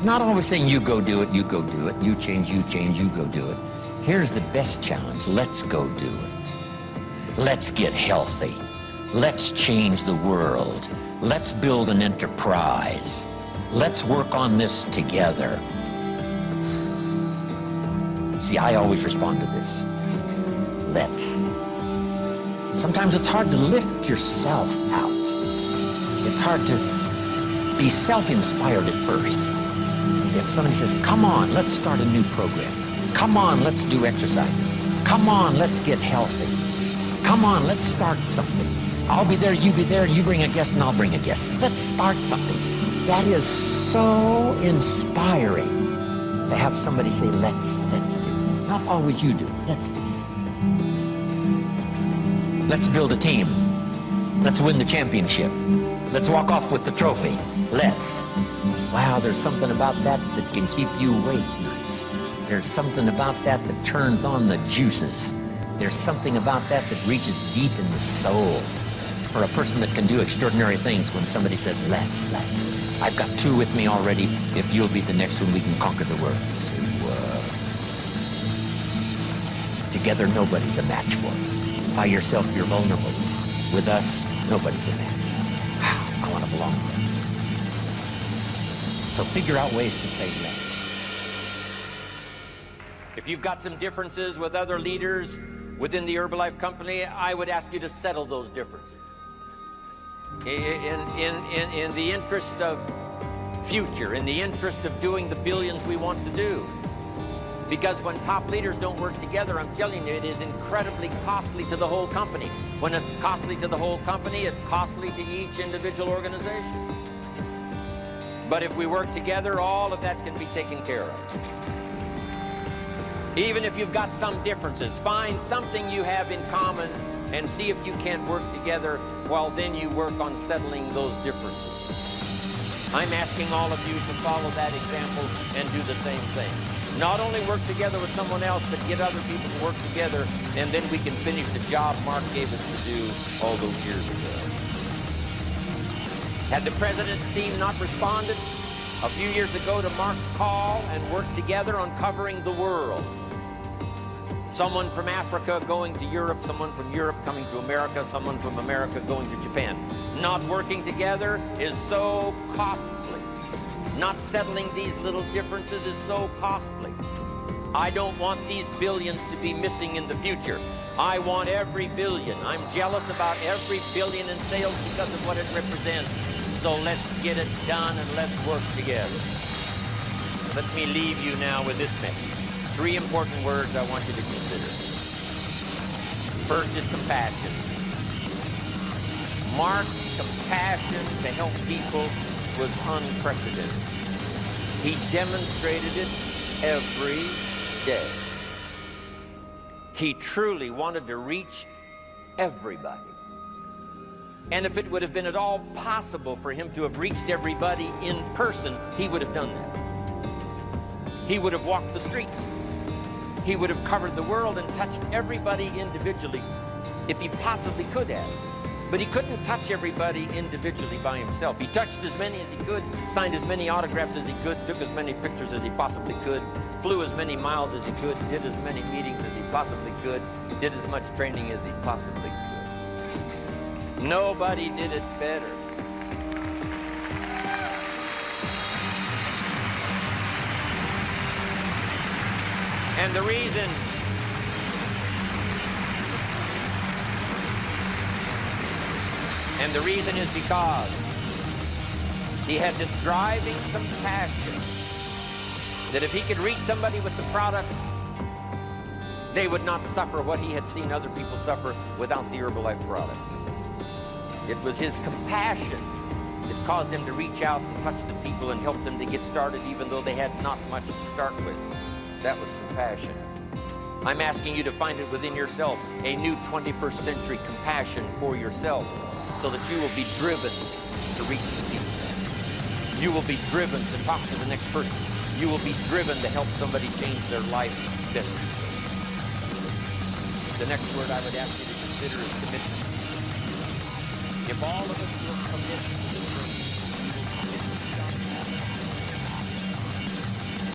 Not always saying you go do it, you go do it, you change, you go do it. Here's the best challenge. Let's go do it. Let's get healthy. Let's change the world. Let's build an enterprise. Let's work on this together. See, I always respond to this. Let's. Sometimes it's hard to lift yourself out. It's hard to be self-inspired at first. If somebody says, come on, let's start a new program. Come on, let's do exercises. Come on, let's get healthy. Come on, let's start something. I'll be there, you be there, you bring a guest and I'll bring a guest. Let's start something. That is so inspiring to have somebody say, let's do it. Not always you do it, let's do it. Let's build a team. Let's win the championship. Let's walk off with the trophy. Let's. Wow, there's something about that that can keep you awake nights. There's something about that that turns on the juices. There's something about that that reaches deep in the soul. For a person that can do extraordinary things when somebody says, let's. I've got two with me already. If you'll be the next one, we can conquer the world. Together, nobody's a match for us. By yourself, you're vulnerable. With us, nobody's a match. Wow, I want to belong there. So figure out ways to say let's. If you've got some differences with other leaders within the Herbalife company, I would ask you to settle those differences. In the interest of future, in the interest of doing the billions we want to do. Because when top leaders don't work together, I'm telling you, it is incredibly costly to the whole company. When it's costly to the whole company, it's costly to each individual organization. But if we work together, all of that can be taken care of. Even if you've got some differences, find something you have in common and see if you can't work together, while then you work on settling those differences. I'm asking all of you to follow that example and do the same thing. Not only work together with someone else, but get other people to work together, and then we can finish the job Mark gave us to do all those years ago. Had the president's team not responded a few years ago to Mark's call and worked together on covering the world, someone from Africa going to Europe, someone from Europe coming to America, someone from America going to Japan. Not working together is so costly. Not settling these little differences is so costly. I don't want these billions to be missing in the future. I want every billion. I'm jealous about every billion in sales because of what it represents. So let's get it done and let's work together. Let me leave you now with this message. 3 important words I want you to consider. First is compassion. Mark's compassion to help people was unprecedented. He demonstrated it every day. He truly wanted to reach everybody. And if it would have been at all possible for him to have reached everybody in person, he would have done that. He would have walked the streets. He would have covered the world and touched everybody individually if he possibly could have. But he couldn't touch everybody individually by himself. He touched as many as he could, signed as many autographs as he could, took as many pictures as he possibly could, flew as many miles as he could, did as many meetings as he possibly could, did as much training as he possibly could. Nobody did it better. And the reason is because he had this driving compassion that if he could reach somebody with the products, they would not suffer what he had seen other people suffer without the Herbalife products. It was his compassion that caused him to reach out and touch the people and help them to get started even though they had not much to start with. That was compassion. I'm asking you to find it within yourself, a new 21st century compassion for yourself, so that you will be driven to reach the people. You will be driven to talk to the next person. You will be driven to help somebody change their life destiny. The next word I would ask you to consider is commitment. If all of us will commit to